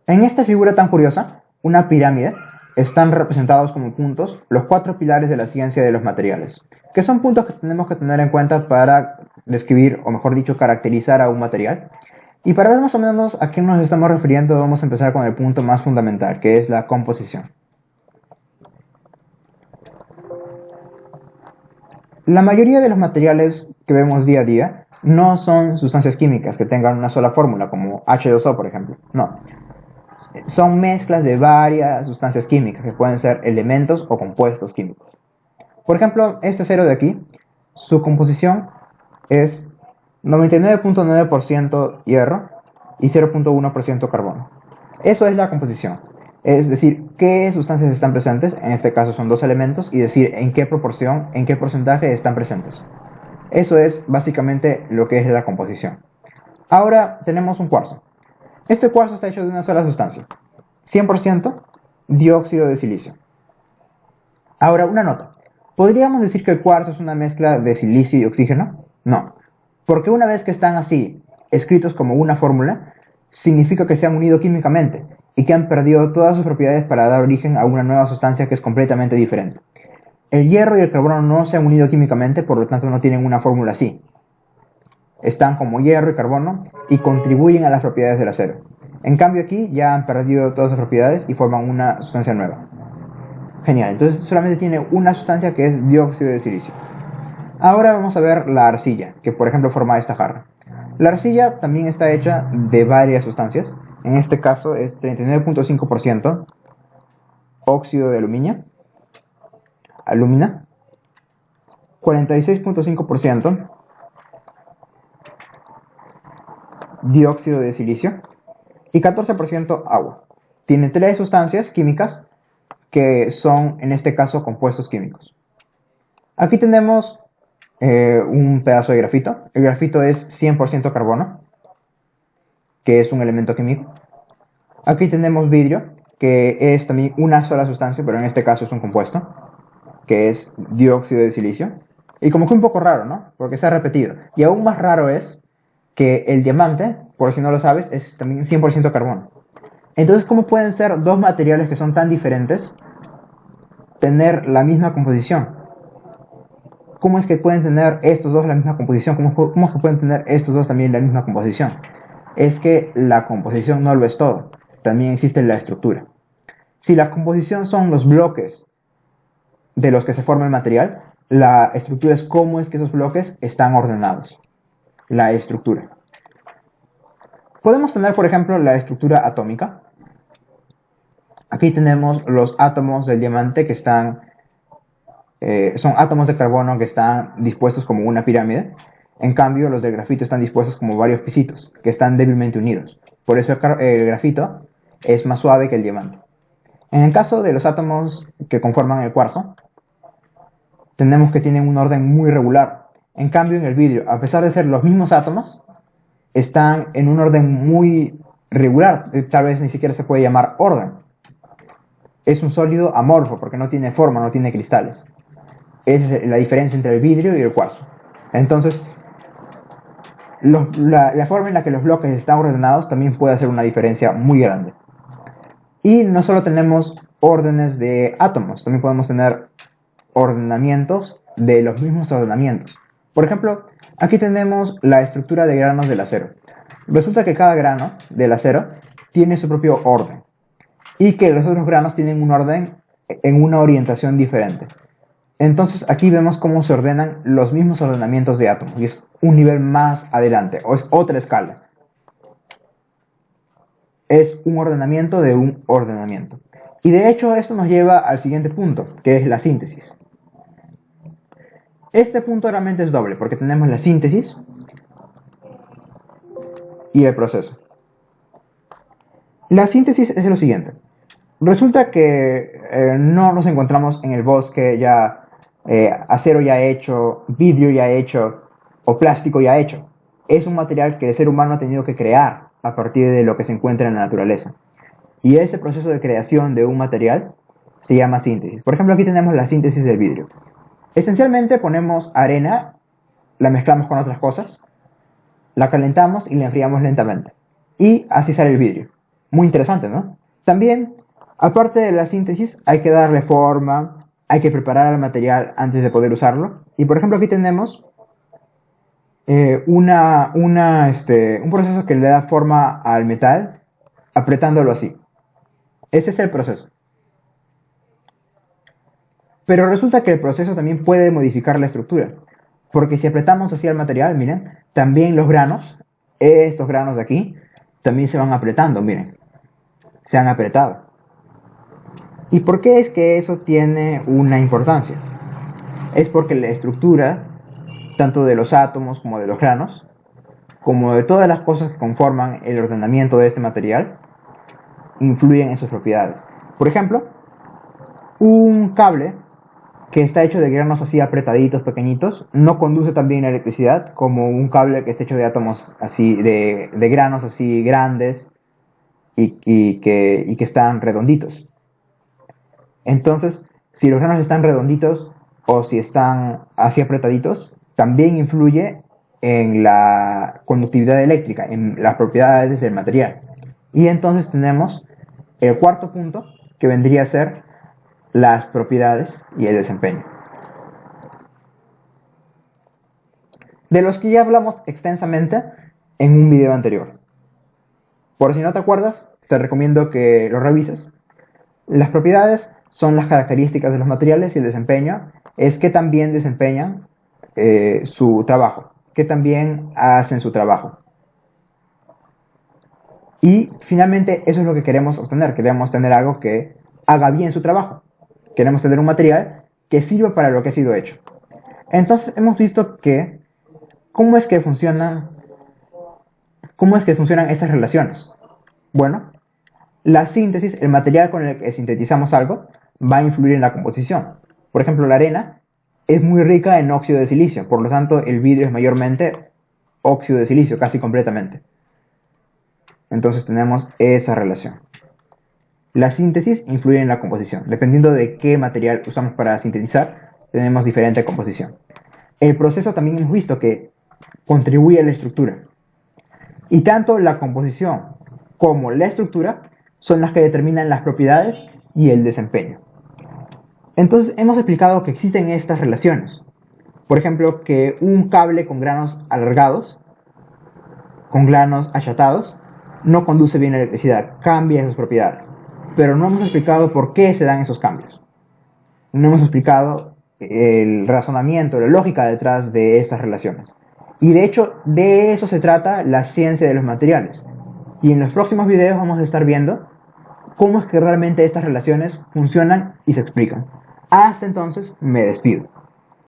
En esta figura tan curiosa, una pirámide, están representados como puntos los 4 pilares de la ciencia de los materiales, que son puntos que tenemos que tener en cuenta para describir, o mejor dicho, caracterizar a un material. Y para ver más o menos a qué nos estamos refiriendo, vamos a empezar con el punto más fundamental, que es la composición. La mayoría de los materiales que vemos día a día no son sustancias químicas que tengan una sola fórmula, como H2O, por ejemplo. No. Son mezclas de varias sustancias químicas, que pueden ser elementos o compuestos químicos. Por ejemplo, este acero de aquí, su composición es 99.9% hierro y 0.1% carbono. Eso es la composición. Es decir, qué sustancias están presentes, en este caso son 2 elementos, y decir en qué proporción, en qué porcentaje están presentes. Eso es básicamente lo que es la composición. Ahora tenemos un cuarzo. Este cuarzo está hecho de una sola sustancia, 100% dióxido de silicio. Ahora, una nota. ¿Podríamos decir que el cuarzo es una mezcla de silicio y oxígeno? No, porque una vez que están así, escritos como una fórmula, significa que se han unido químicamente y que han perdido todas sus propiedades para dar origen a una nueva sustancia que es completamente diferente. El hierro y el carbono no se han unido químicamente, por lo tanto no tienen una fórmula así. Están como hierro y carbono y contribuyen a las propiedades del acero. En cambio aquí ya han perdido todas sus propiedades y forman una sustancia nueva. Genial, entonces solamente tiene una sustancia que es dióxido de silicio. Ahora vamos a ver la arcilla, que por ejemplo forma esta jarra. La arcilla también está hecha de varias sustancias. En este caso es 39.5% óxido de aluminio, alumina, 46.5% dióxido de silicio y 14% agua. Tiene 3 sustancias químicas que son, en este caso, compuestos químicos. Aquí tenemos un pedazo de grafito. El grafito es 100% carbono, que es un elemento químico. Aquí tenemos vidrio, que es también una sola sustancia, pero en este caso es un compuesto, que es dióxido de silicio. Y como que un poco raro, ¿no? Porque se ha repetido. Y aún más raro es que el diamante, por si no lo sabes, es también 100% carbono. Entonces, ¿cómo pueden ser dos materiales que son tan diferentes tener la misma composición? ¿Cómo es que pueden tener estos dos la misma composición? ¿Cómo es que pueden tener estos dos también la misma composición? Es que la composición no lo es todo. También existe la estructura. Si la composición son los bloques de los que se forma el material, la estructura es cómo es que esos bloques están ordenados. La estructura. Podemos tener, por ejemplo, la estructura atómica. Aquí tenemos los átomos del diamante que están, son átomos de carbono que están dispuestos como una pirámide. En cambio, los del grafito están dispuestos como varios pisitos, que están débilmente unidos. Por eso el grafito es más suave que el diamante. En el caso de los átomos que conforman el cuarzo, tenemos que tienen un orden muy regular. En cambio, en el vidrio, a pesar de ser los mismos átomos, están en un orden muy regular. Tal vez ni siquiera se puede llamar orden. Es un sólido amorfo porque no tiene forma, no tiene cristales. Esa es la diferencia entre el vidrio y el cuarzo. Entonces, la forma en la que los bloques están ordenados también puede hacer una diferencia muy grande. Y no solo tenemos órdenes de átomos, también podemos tener ordenamientos de los mismos ordenamientos. Por ejemplo, aquí tenemos la estructura de granos del acero. Resulta que cada grano del acero tiene su propio orden y que los otros granos tienen un orden en una orientación diferente. Entonces aquí vemos cómo se ordenan los mismos ordenamientos de átomos y es un nivel más adelante, o es otra escala. Es un ordenamiento de un ordenamiento. Y de hecho esto nos lleva al siguiente punto, que es la síntesis. Este punto realmente es doble, porque tenemos la síntesis y el proceso. La síntesis es lo siguiente. Resulta que no nos encontramos en el bosque ya acero ya hecho, vidrio ya hecho o plástico ya hecho. Es un material que el ser humano ha tenido que crear a partir de lo que se encuentra en la naturaleza. Y ese proceso de creación de un material se llama síntesis. Por ejemplo, aquí tenemos la síntesis del vidrio. Esencialmente ponemos arena, la mezclamos con otras cosas, la calentamos y la enfriamos lentamente. Y así sale el vidrio. muy interesante, ¿no? También, aparte de la síntesis, hay que darle forma, hay que preparar el material antes de poder usarlo. Y por ejemplo aquí tenemos un proceso que le da forma al metal apretándolo así. Ese es el proceso. Pero resulta que el proceso también puede modificar la estructura. Porque si apretamos así el material, miren, también los granos, estos granos de aquí, también se van apretando, miren. Se han apretado. ¿Y por qué es que eso tiene una importancia? Es porque la estructura, tanto de los átomos como de los granos, como de todas las cosas que conforman el ordenamiento de este material, influyen en sus propiedades. Por ejemplo, un cable que está hecho de granos así apretaditos, pequeñitos, no conduce tan bien la electricidad como un cable que está hecho de átomos así, de granos así grandes y que están redonditos. Entonces, si los granos están redonditos o si están así apretaditos, también influye en la conductividad eléctrica, en las propiedades del material. Y entonces tenemos el cuarto punto, que vendría a ser las propiedades y el desempeño. De los que ya hablamos extensamente en un video anterior. Por si no te acuerdas, te recomiendo que lo revises. Las propiedades son las características de los materiales y el desempeño es que también desempeñan su trabajo, que también hacen su trabajo. Y finalmente eso es lo que queremos obtener. Queremos tener algo que haga bien su trabajo. Queremos tener un material que sirva para lo que ha sido hecho. Entonces hemos visto que ¿cómo es que funcionan estas relaciones? Bueno, la síntesis, el material con el que sintetizamos algo, va a influir en la composición. Por ejemplo, la arena es muy rica en óxido de silicio, por lo tanto el vidrio es mayormente óxido de silicio, casi completamente. Entonces tenemos esa relación. La síntesis influye en la composición. Dependiendo de qué material usamos para sintetizar, tenemos diferente composición. El proceso también hemos visto que contribuye a la estructura. Y tanto la composición como la estructura son las que determinan las propiedades y el desempeño. Entonces hemos explicado que existen estas relaciones. Por ejemplo, que un cable con granos alargados, con granos achatados, no conduce bien la electricidad, cambia sus propiedades. Pero no hemos explicado por qué se dan esos cambios. No hemos explicado el razonamiento, la lógica detrás de estas relaciones. Y de hecho, de eso se trata la ciencia de los materiales. Y en los próximos videos vamos a estar viendo cómo es que realmente estas relaciones funcionan y se explican. Hasta entonces, me despido.